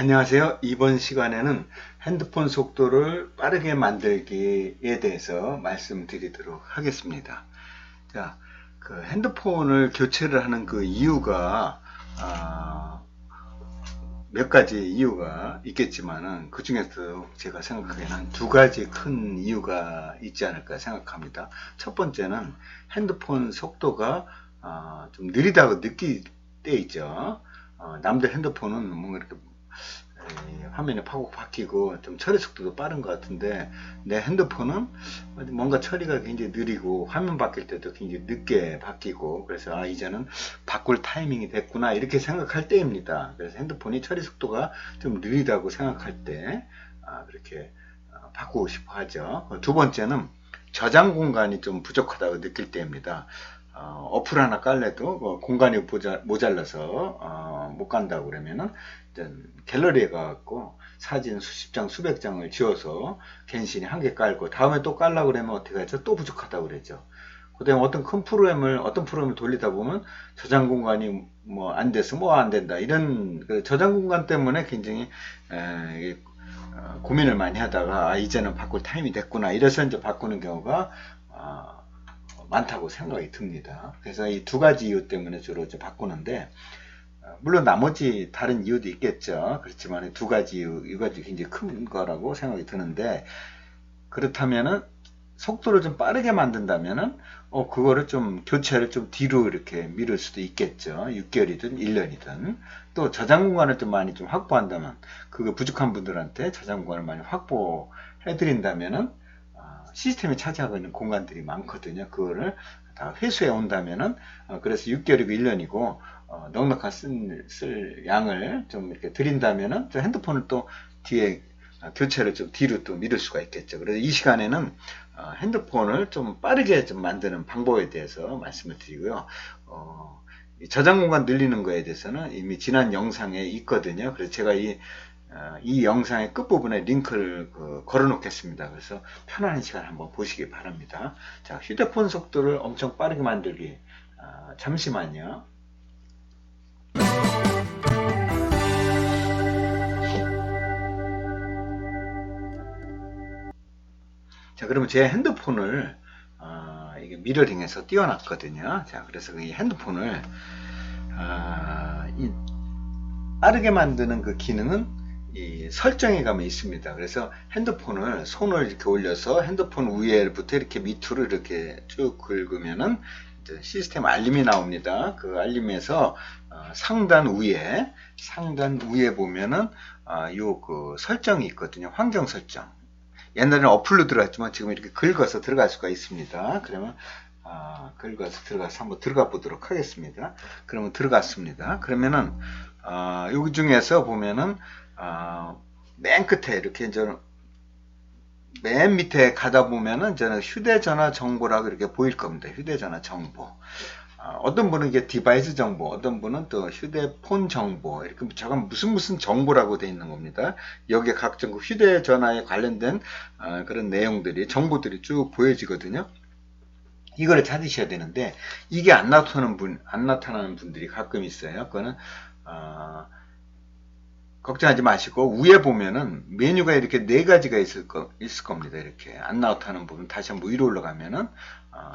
안녕하세요. 이번 시간에는 핸드폰 속도를 빠르게 만들기에 대해서 말씀드리도록 하겠습니다. 자, 그 핸드폰을 교체를 하는 그 이유가 몇 가지 이유가 있겠지만은 그 중에서 제가 생각하기에는 한 두 가지 큰 이유가 있지 않을까 생각합니다. 첫 번째는 핸드폰 속도가 좀 느리다고 느낄 때 있죠. 남들 핸드폰은 뭔가 이렇게 화면이 파고 바뀌고 좀 처리 속도도 빠른 것 같은데 내 핸드폰은 뭔가 처리가 굉장히 느리고 화면 바뀔 때도 굉장히 늦게 바뀌고 그래서 이제는 바꿀 타이밍이 됐구나 이렇게 생각할 때입니다. 그래서 핸드폰이 처리 속도가 좀 느리다고 생각할 때 그렇게 바꾸고 싶어 하죠. 두 번째는 저장 공간이 좀 부족하다고 느낄 때입니다. 어플 하나 깔래도 공간이 모자라서 못 간다고 그러면은 갤러리에 가갖고 사진 수십 장 수백 장을 지워서 갱신이 한 개 깔고 다음에 또 깔라고 그러면 어떻게 하죠? 또 부족하다고 그러죠. 그 다음에 어떤 프로그램을 돌리다 보면 저장 공간이 뭐 안 돼서 뭐 안 된다 이런 그 저장 공간 때문에 굉장히 고민을 많이 하다가 이제는 바꿀 타임이 됐구나 이래서 이제 바꾸는 경우가 많다고 생각이 듭니다. 그래서 이 두 가지 이유 때문에 주로 이제 바꾸는데 물론 나머지 다른 이유도 있겠죠. 그렇지만 두 가지 이유가 굉장히 큰 거라고 생각이 드는데 그렇다면은 속도를 좀 빠르게 만든다면은 그거를 좀 교체를 좀 뒤로 이렇게 미룰 수도 있겠죠. 6개월이든 1년이든 또 저장 공간을 좀 많이 좀 확보한다면 그거 부족한 분들한테 저장 공간을 많이 확보해 드린다면은 시스템이 차지하고 있는 공간들이 많거든요. 그거를 다 회수해 온다면은 그래서 6개월이고 1년이고 넉넉한 쓸 양을 좀 이렇게 드린다면은 저 핸드폰을 또 뒤에 교체를 좀 뒤로 또 미룰 수가 있겠죠. 그래서 이 시간에는 핸드폰을 좀 빠르게 좀 만드는 방법에 대해서 말씀을 드리고요. 저장 공간 늘리는 거에 대해서는 이미 지난 영상에 있거든요. 그래서 제가 이 영상의 끝부분에 링크를 걸어 놓겠습니다. 그래서 편안한 시간 한번 보시기 바랍니다. 자, 휴대폰 속도를 엄청 빠르게 만들기. 잠시만요. 자, 그러면 제 핸드폰을 이게 미러링해서 띄워놨거든요. 자, 그래서 이 핸드폰을 빠르게 만드는 그 기능은 이 설정에 가면 있습니다. 그래서 핸드폰을 손을 이렇게 올려서 핸드폰 위에부터 이렇게 밑으로 이렇게 쭉 긁으면은 시스템 알림이 나옵니다. 그 알림에서 상단 위에 보면은 요 그 설정이 있거든요. 환경 설정. 옛날에는 어플로 들어갔지만 지금 이렇게 긁어서 들어갈 수가 있습니다. 그러면 긁어서 들어가서 한번 들어가 보도록 하겠습니다. 그러면 들어갔습니다. 그러면은 여기 중에서 보면은 맨 끝에 이렇게 이제 맨 밑에 가다 보면은 저는 휴대전화 정보라고 이렇게 보일 겁니다. 휴대전화 정보. 어떤 분은 이게 디바이스 정보, 어떤 분은 또 휴대폰 정보, 이렇게 저건 무슨 정보라고 되어 있는 겁니다. 여기에 각종 휴대전화에 관련된 그런 내용들이, 정보들이 쭉 보여지거든요. 이거를 찾으셔야 되는데, 이게 안 나타나는 분들이 가끔 있어요. 그거는, 걱정하지 마시고 위에 보면은 메뉴가 이렇게 네 가지가 있을 겁니다. 이렇게 안 나타나는 부분 다시 한번 위로 올라가면은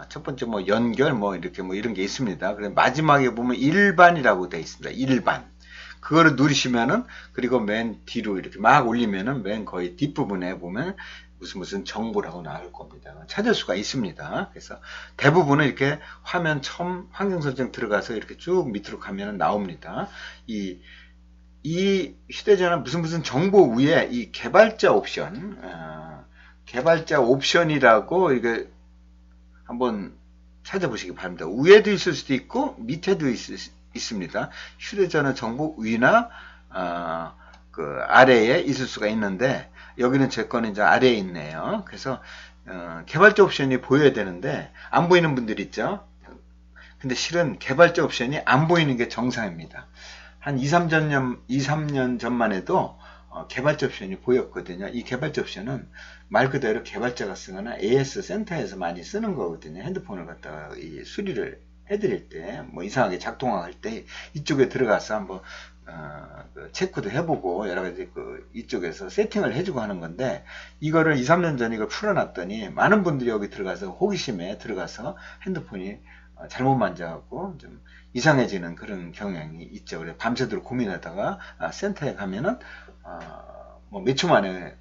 첫 번째 뭐 연결 뭐 이렇게 뭐 이런 게 있습니다. 그래 마지막에 보면 일반이라고 되어 있습니다. 일반. 그거를 누르시면은 그리고 맨 뒤로 이렇게 막 올리면은 맨 거의 뒷부분에 보면 무슨 정보라고 나올 겁니다. 찾을 수가 있습니다. 그래서 대부분은 이렇게 화면 처음 환경 설정 들어가서 이렇게 쭉 밑으로 가면은 나옵니다. 이 휴대전화 무슨 정보 위에 이 개발자 옵션이라고 이게 한번 찾아보시기 바랍니다. 위에도 있을 수도 있고 밑에도 있습니다. 휴대전화 정보 위나 그 아래에 있을 수가 있는데 여기는 제 거는 이제 아래에 있네요. 그래서 개발자 옵션이 보여야 되는데 안 보이는 분들 있죠. 근데 실은 개발자 옵션이 안 보이는 게 정상입니다. 한 2, 3년 전만 해도 개발자 옵션이 보였거든요. 이 개발자 옵션은 말 그대로 개발자가 쓰거나 AS 센터에서 많이 쓰는 거거든요. 핸드폰을 갖다가 이 수리를 해드릴 때, 뭐 이상하게 작동할 때 이쪽에 들어가서 한번 그 체크도 해보고 여러 가지 이쪽에서 세팅을 해주고 하는 건데, 이거를 2, 3년 전에 이걸 풀어놨더니 많은 분들이 여기 들어가서 호기심에 들어가서 핸드폰이 잘못 만져갖고 좀 이상해지는 그런 경향이 있죠. 그래서 밤새도록 고민하다가 센터에 가면은 뭐 몇 초 만에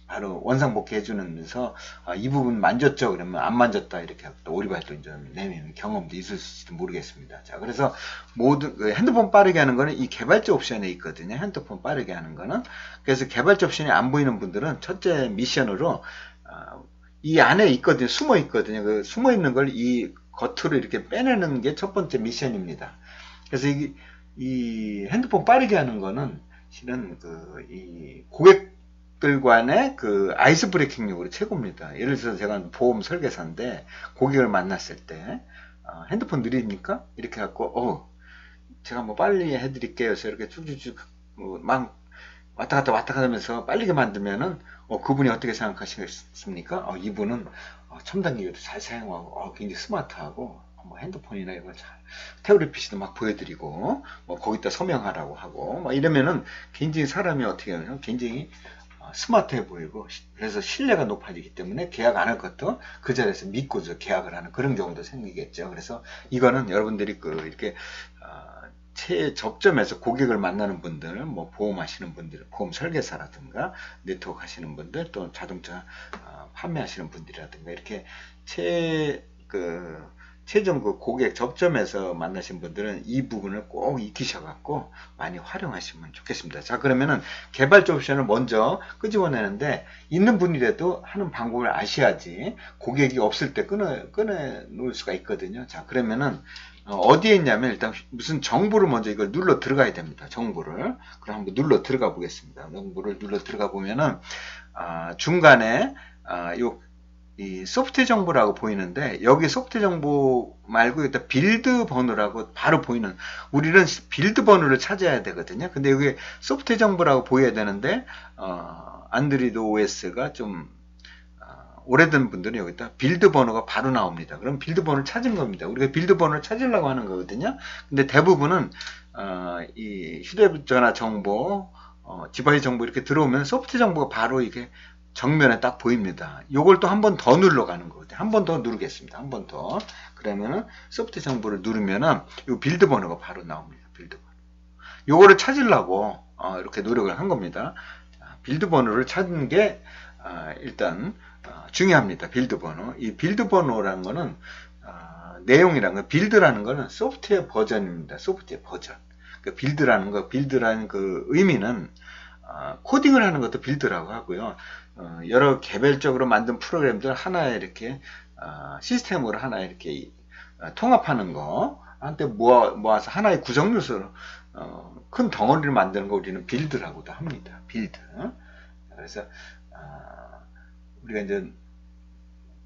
바로 원상복귀 해주면서 이 부분 만졌죠? 그러면 안 만졌다 이렇게 또 오리발도 좀 내미는 경험도 있을지도 모르겠습니다. 자, 그래서 모든 핸드폰 빠르게 하는 거는 이 개발자 옵션에 있거든요. 핸드폰 빠르게 하는 거는. 그래서 개발자 옵션이 안 보이는 분들은 첫째 미션으로 이 안에 있거든요. 숨어 있거든요. 그 숨어 있는 걸 이 겉으로 이렇게 빼내는 게 첫 번째 미션입니다. 그래서 이 핸드폰 빠르게 하는 거는 실은 이 고객들 간의 아이스 브레이킹용으로 최고입니다. 예를 들어서 제가 보험 설계사인데 고객을 만났을 때 핸드폰 느립니까? 이렇게 갖고 제가 뭐 빨리 해드릴게요. 그래서 이렇게 쭉쭉쭉 막 왔다 갔다 하면서 빠르게 만들면은 그분이 어떻게 생각하시겠습니까? 이분은 첨단 기계도 잘 사용하고 굉장히 스마트하고 뭐 핸드폰이나 이걸 잘 태블릿 PC도 막 보여드리고 뭐 거기다 서명하라고 하고 막 이러면은 굉장히 사람이 어떻게 하면 굉장히 스마트해 보이고, 그래서 신뢰가 높아지기 때문에 계약 안 할 것도 그 자리에서 믿고 계약을 하는 그런 경우도 생기겠죠. 그래서 이거는 여러분들이 이렇게 최접점에서 고객을 만나는 분들, 뭐 보험 하시는 분들, 보험 설계사라든가 네트워크 하시는 분들, 또 자동차 판매하시는 분들이라든가 이렇게 최종 고객 접점에서 만나신 분들은 이 부분을 꼭 익히셔갖고 많이 활용하시면 좋겠습니다. 자, 그러면은 개발자 옵션을 먼저 끄집어내는데, 있는 분이라도 하는 방법을 아셔야지 고객이 없을 때 끊어 놓을 수가 있거든요. 자, 그러면은 어디에 있냐면 일단 무슨 정보를 먼저 이걸 눌러 들어가야 됩니다. 정보를. 그럼 한번 눌러 들어가 보겠습니다. 정보를 눌러 들어가 보면은 중간에 이 소프트 정보라고 보이는데, 여기 소프트 정보 말고 일단 빌드 번호라고 바로 보이는, 우리는 빌드 번호를 찾아야 되거든요. 근데 여기 소프트 정보라고 보여야 되는데 안드로이드 OS가 좀 오래된 분들은 여기다 빌드 번호가 바로 나옵니다. 그럼 빌드 번호를 찾은 겁니다. 우리가 빌드 번호를 찾으려고 하는 거거든요. 근데 대부분은 이 휴대전화 정보, 디바이스 정보 이렇게 들어오면 소프트 정보가 바로 이게 정면에 딱 보입니다. 요걸 또 한 번 더 눌러가는 거거든요. 한 번 더 누르겠습니다. 한 번 더. 그러면은 소프트 정보를 누르면은 요 빌드 번호가 바로 나옵니다. 빌드 번호. 요거를 찾으려고 이렇게 노력을 한 겁니다. 빌드 번호를 찾는 게 일단 중요합니다. 빌드 번호. 이 빌드 번호라는 거는 내용이라는 거, 빌드라는 거는 소프트웨어 버전입니다. 소프트웨어 버전. 빌드라는 그 의미는 코딩을 하는 것도 빌드라고 하고요. 여러 개별적으로 만든 프로그램들 하나에 이렇게 시스템으로 하나 이렇게 통합하는 거, 한때 모아서 하나의 구성 요소로 큰 덩어리를 만드는 거 우리는 빌드라고도 합니다. 빌드. 그래서 우리가 이제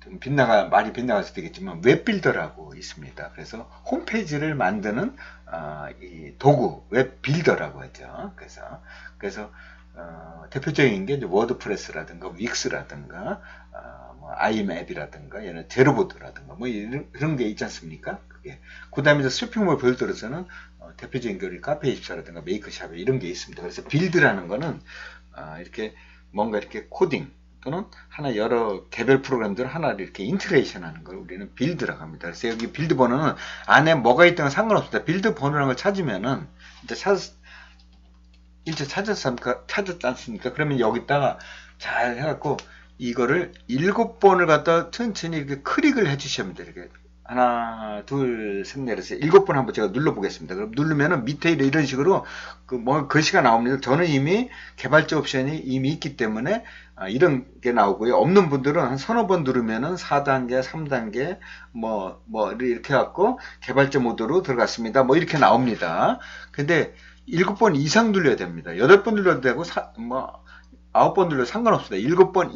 좀 말이 빗나가서 되겠지만 웹빌더라고 있습니다. 그래서 홈페이지를 만드는 이 도구, 웹빌더라고 하죠. 그래서 대표적인 게 이제 워드프레스라든가 윅스라든가 뭐 아이맵이라든가 얘는 제로보드라든가 뭐 이런 게 있지 않습니까? 그 다음에 이제 쇼핑몰 별도로서는 대표적인 게 카페24라든가 메이크샵 이런 게 있습니다. 그래서 빌드라는 거는 이렇게 뭔가 이렇게 코딩 또는 여러 개별 프로그램들을 하나를 이렇게 인테그레이션 하는 걸 우리는 빌드라고 합니다. 그래서 여기 빌드 번호는 안에 뭐가 있든 상관없습니다. 빌드 번호라는 걸 찾으면은 이제 찾았지 않습니까? 그러면 여기다가 잘 해갖고 이거를 7번을 갖다 천천히 이렇게 클릭을 해주시면 돼요. 이렇게 하나, 둘, 셋, 넷, 해서 7번 한번 제가 눌러보겠습니다. 그럼 누르면은 밑에 이런 식으로 글씨가 나옵니다. 저는 이미 개발자 옵션이 이미 있기 때문에 이런 게 나오고요. 없는 분들은 한 서너 번 누르면은 4단계, 3단계, 뭐 이렇게 해갖고 개발자 모드로 들어갔습니다. 뭐 이렇게 나옵니다. 근데 7번 이상 눌러야 됩니다. 8번 눌러도 되고 9번 눌러도 상관없습니다. 7번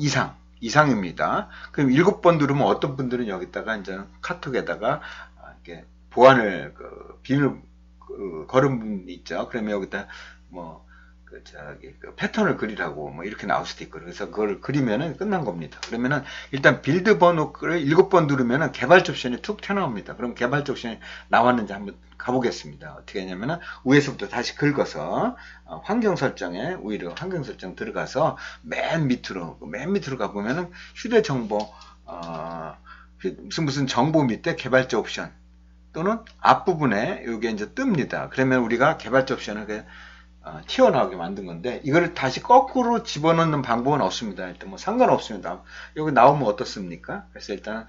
이상입니다. 그럼 7번 누르면 어떤 분들은 여기다가 이제 카톡에다가 이렇게 보안을 비밀 걸은 분 있죠. 그러면 여기다 그 패턴을 그리라고 뭐 이렇게 나올 수도 있고, 그래서 그걸 그리면은 끝난 겁니다. 그러면은 일단 빌드 번호를 7번 누르면은 개발자 옵션이 툭 튀어나옵니다. 그럼 개발자 옵션이 나왔는지 한번 가보겠습니다. 어떻게 하냐면은 위에서부터 다시 긁어서 환경 설정에, 오히려 환경 설정 들어가서 맨 밑으로 가보면은 휴대 정보, 무슨 정보 밑에 개발자 옵션 또는 앞부분에 이게 이제 뜹니다. 그러면 우리가 개발자 옵션을 튀어나오게 만든 건데, 이거를 다시 거꾸로 집어넣는 방법은 없습니다. 일단 뭐 상관없습니다. 여기 나오면 어떻습니까? 그래서 일단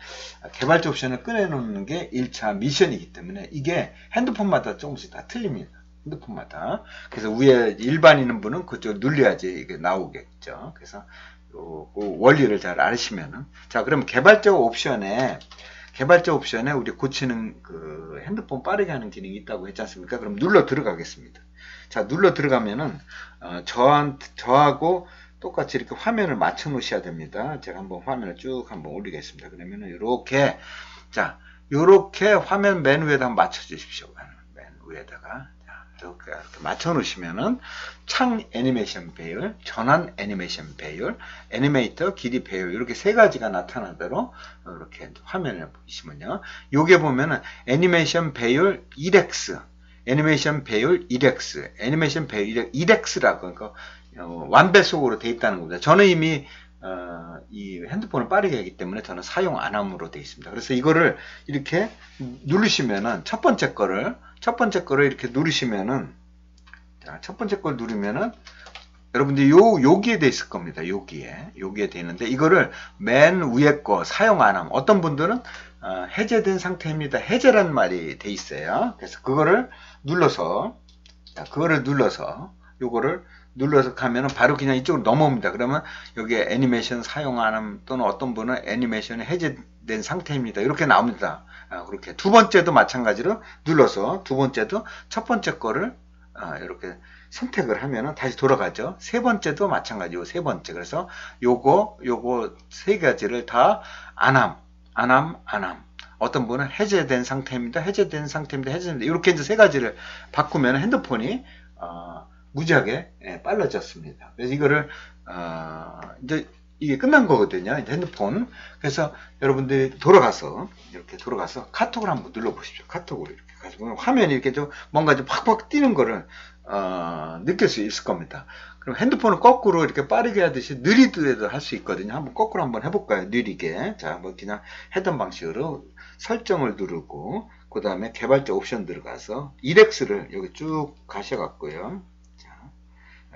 개발자 옵션을 꺼내놓는 게 1차 미션이기 때문에 이게 핸드폰마다 조금씩 다 틀립니다. 핸드폰마다. 그래서 위에 일반인 분은 그쪽 눌려야지 이게 나오겠죠. 그래서 그 원리를 잘 아시면은. 자, 그럼 개발자 옵션에 우리 고치는 그 핸드폰 빠르게 하는 기능이 있다고 했지 않습니까? 그럼 눌러 들어가겠습니다. 자, 눌러 들어가면은 저하고 똑같이 이렇게 화면을 맞춰 놓으셔야 됩니다. 제가 한번 화면을 쭉 한번 올리겠습니다. 그러면은 이렇게, 자, 요렇게 화면 맨 위에다 한번 맞춰 주십시오. 맨 위에다가 이렇게 맞춰 놓으시면은 창 애니메이션 배열, 전환 애니메이션 배열, 애니메이터 길이 배열, 이렇게 세 가지가 나타나도록 이렇게 화면을 보시면요. 요게 보면은 애니메이션 배열 1x, 애니메이션 배율 1x, 애니메이션 배율 1x라고, 그러니까 완배속으로 돼 있다는 겁니다. 저는 이미 이 핸드폰을 빠르게 하기 때문에 저는 사용 안 함으로 되어 있습니다. 그래서 이거를 이렇게 누르시면은 첫 번째 거를 이렇게 누르시면은, 자, 첫 번째 걸 누르면은 여러분들 여기에 돼 있을 겁니다. 여기에 돼 있는데, 이거를 맨 위에 거 사용 안 함. 어떤 분들은 해제된 상태입니다. 해제란 말이 돼 있어요. 그래서 그거를 눌러서, 요거를 눌러서 가면은 바로 그냥 이쪽으로 넘어옵니다. 그러면 여기에 애니메이션 사용 안 함, 또는 어떤 분은 애니메이션이 해제된 상태입니다. 이렇게 나옵니다. 그렇게 두 번째도 마찬가지로 눌러서 두 번째도 첫 번째 거를 이렇게 선택을 하면은 다시 돌아가죠. 세 번째도 마찬가지고 세 번째. 그래서 요거 세 가지를 다 안 함. 어떤 분은 해제된 상태입니다. 이렇게 이제 세 가지를 바꾸면 핸드폰이 무지하게 빨라졌습니다. 그래서 이거를 이제 이게 끝난 거거든요. 이제 핸드폰. 그래서 여러분들이 이렇게 돌아가서 카톡을 한번 눌러보십시오. 카톡으로 이렇게 가지고 화면이 이렇게 좀 뭔가 좀 팍팍 뛰는 거를 느낄 수 있을 겁니다. 그럼 핸드폰을 거꾸로 이렇게 빠르게 하듯이 느리게도 할 수 있거든요. 한번 거꾸로 한번 해볼까요? 느리게. 자, 한번 그냥 했던 방식으로 설정을 누르고, 그 다음에 개발자 옵션 들어가서 1x를 여기 쭉 가셔갖고요. 자,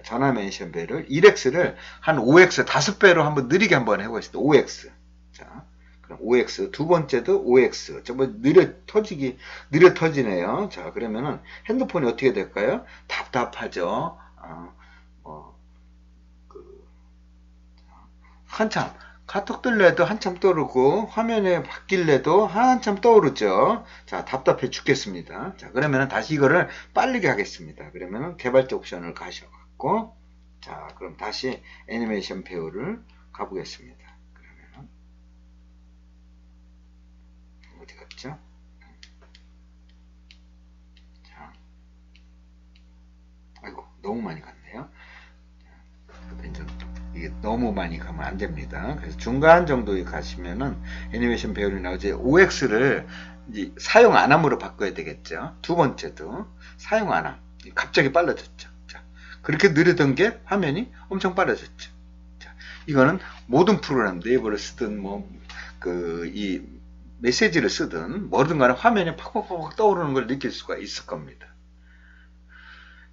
전화 멘션 배를 1x를 한 5x 5배로 한번 느리게 한번 해보겠습니다. 5x. 자, 그럼 5x 두 번째도 5x. 정말 느려 터지네요. 자, 그러면은 핸드폰이 어떻게 될까요? 답답하죠. 한참 카톡 뜰래도 한참 떠오르고 화면에 바뀔래도 한참 떠오르죠. 자, 답답해 죽겠습니다. 자, 그러면은 다시 이거를 빠르게 하겠습니다. 그러면은 개발자 옵션을 가셔갖고, 자, 그럼 다시 애니메이션 배우를 가보겠습니다. 그러면은 어디 갔죠? 자, 아이고, 너무 많이 갔네요. 이게 너무 많이 가면 안 됩니다. 그래서 중간 정도에 가시면은 애니메이션 배열이 나오지. OX를 이제 사용 안 함으로 바꿔야 되겠죠. 두 번째도 사용 안 함. 갑자기 빨라졌죠. 자, 그렇게 느리던 게 화면이 엄청 빨라졌죠. 자, 이거는 모든 프로그램, 네이버를 쓰든 이 메시지를 쓰든 뭐든 간에 화면이 팍팍팍 떠오르는 걸 느낄 수가 있을 겁니다.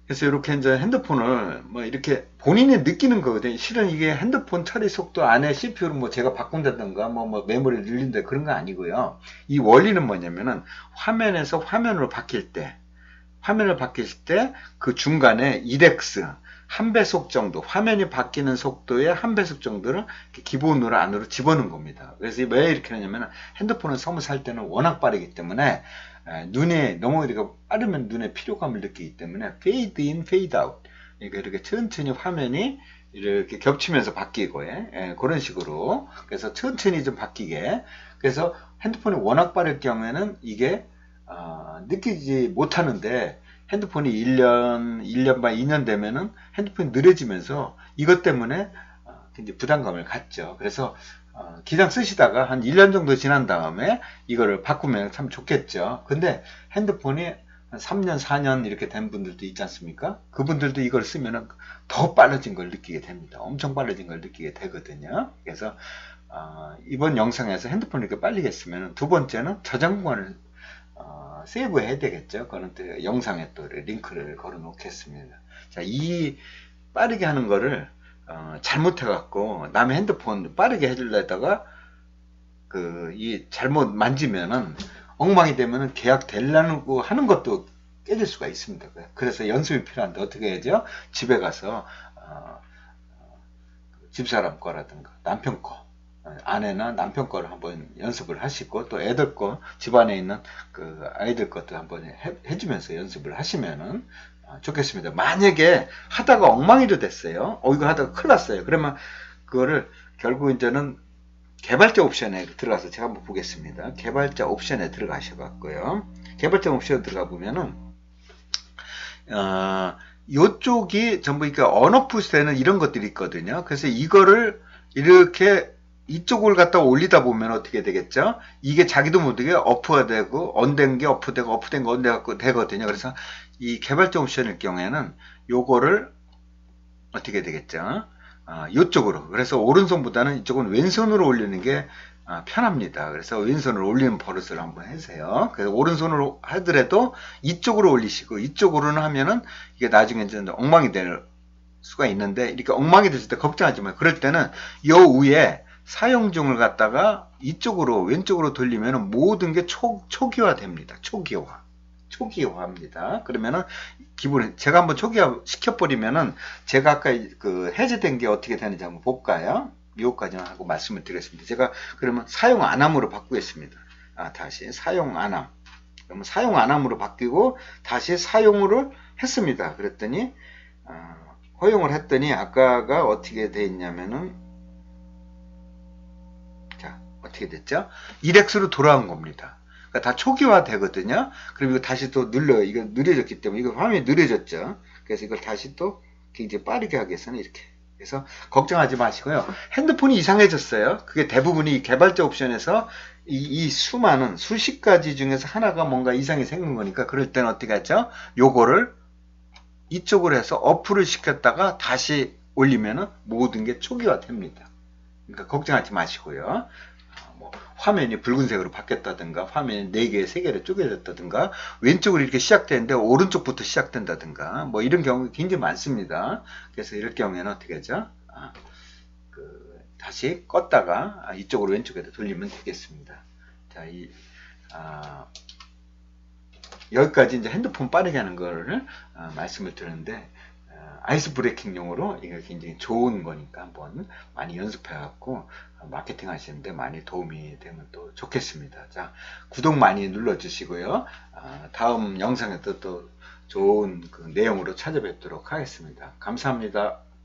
그래서 이렇게 이제 핸드폰을 이렇게 본인이 느끼는 거거든요. 실은 이게 핸드폰 처리 속도 안에 CPU를 제가 바꾼다든가 메모리를 늘린다 그런 거 아니고요. 이 원리는 뭐냐면은 화면에서 화면으로 바뀔 때 그 중간에 1x 한 배속 정도, 화면이 바뀌는 속도의 한 배속 정도를 기본으로 안으로 집어넣은 겁니다. 그래서 왜 이렇게 하냐면 핸드폰을 처음 살 때는 워낙 빠르기 때문에 눈에 너무 우리가 빠르면 눈에 피로감을 느끼기 때문에 fade in, fade out. 그러니까 이렇게 천천히 화면이 이렇게 겹치면서 바뀌고, 그런 식으로. 그래서 천천히 좀 바뀌게. 그래서 핸드폰이 워낙 빠를 경우에는 이게 느끼지 못하는데, 핸드폰이 1년 반, 2년 되면은 핸드폰이 느려지면서 이것 때문에 굉장히 부담감을 갖죠. 그래서 기장 쓰시다가 한 1년 정도 지난 다음에 이거를 바꾸면 참 좋겠죠. 근데 핸드폰이 한 3년, 4년 이렇게 된 분들도 있지 않습니까? 그분들도 이걸 쓰면은 더 빨라진 걸 느끼게 됩니다. 엄청 빨라진 걸 느끼게 되거든요. 그래서 이번 영상에서 핸드폰을 이렇게 빨리 했으면 두 번째는 저장 공간을 세이브 해야 되겠죠. 그거는 또 영상에 또 링크를 걸어 놓겠습니다. 자, 이 빠르게 하는 거를 잘못해갖고 남의 핸드폰 빠르게 해주려다가 이 잘못 만지면은 엉망이 되면은 계약 되려고 하는 것도 깨질 수가 있습니다. 그래서 연습이 필요한데 어떻게 해야죠? 집에 가서 집사람 거라든가 남편 거, 아내나 남편 거를 한번 연습을 하시고 또 애들 거, 집안에 있는 아이들 것도 한번 해주면서 연습을 하시면은 좋겠습니다. 만약에 하다가 엉망이도 됐어요. 이거 하다가 큰일 났어요. 그러면 그거를 결국 이제는 개발자 옵션에 들어가서 제가 한번 보겠습니다. 개발자 옵션에 들어가셔갖고요. 개발자 옵션에 들어가 보면은 요쪽이 전부 언어푸시되는 이런 것들이 있거든요. 그래서 이거를 이렇게 이쪽을 갖다 올리다 보면 어떻게 되겠죠? 이게 자기도 모르게 어프가 되고 언된 게 어프되고 어프된 거 언되고 되거든요. 그래서 이 개발자 옵션일 경우에는 요거를 어떻게 되겠죠? 이쪽으로. 그래서 오른손보다는 이쪽은 왼손으로 올리는 게 편합니다. 그래서 왼손으로 올리는 버릇을 한번 해주세요. 그래서 오른손으로 하더라도 이쪽으로 올리시고 이쪽으로는 하면은 이게 나중에 이제 엉망이 될 수가 있는데 이렇게 엉망이 됐을 때 걱정하지 마요. 그럴 때는 요 위에 사용 중을 갖다가 이쪽으로 왼쪽으로 돌리면은 모든 게 초기화 됩니다. 초기화합니다. 그러면은 기본에 제가 한번 초기화 시켜버리면은 제가 아까 해제된 게 어떻게 되는지 한번 볼까요? 이거까지만 하고 말씀을 드리겠습니다. 제가 그러면 사용 안함으로 바꾸겠습니다. 다시 사용 안함. 그러면 사용 안함으로 바뀌고 다시 사용을 했습니다. 그랬더니 허용을 했더니 아까가 어떻게 돼 있냐면은 자 어떻게 됐죠? 1X로 돌아온 겁니다. 다 초기화 되거든요. 그럼 이거 다시 또 이거 느려졌기 때문에 이거 화면이 느려졌죠. 그래서 이걸 다시 또 굉장히 빠르게 하기 위해서는 이렇게. 그래서 걱정하지 마시고요. 핸드폰이 이상해졌어요. 그게 대부분이 개발자 옵션에서 이 수많은 수십 가지 중에서 하나가 뭔가 이상이 생긴 거니까 그럴 때는 어떻게 하죠? 요거를 이쪽으로 해서 어플을 시켰다가 다시 올리면은 모든 게 초기화 됩니다. 그러니까 걱정하지 마시고요. 화면이 붉은색으로 바뀌었다든가 화면이 4개, 3개로 쪼개졌다든가 왼쪽으로 이렇게 시작되는데 오른쪽부터 시작된다든가 뭐 이런 경우가 굉장히 많습니다. 그래서 이럴 경우에는 어떻게 하죠? 다시 껐다가 이쪽으로 왼쪽에도 돌리면 되겠습니다. 자, 여기까지 이제 핸드폰 빠르게 하는 거를 말씀을 드렸는데 아이스 브레이킹용으로 이게 굉장히 좋은 거니까 한번 많이 연습해갖고 마케팅 하시는데 많이 도움이 되면 또 좋겠습니다. 자, 구독 많이 눌러주시고요. 다음 영상에도 또 좋은 내용으로 찾아뵙도록 하겠습니다. 감사합니다.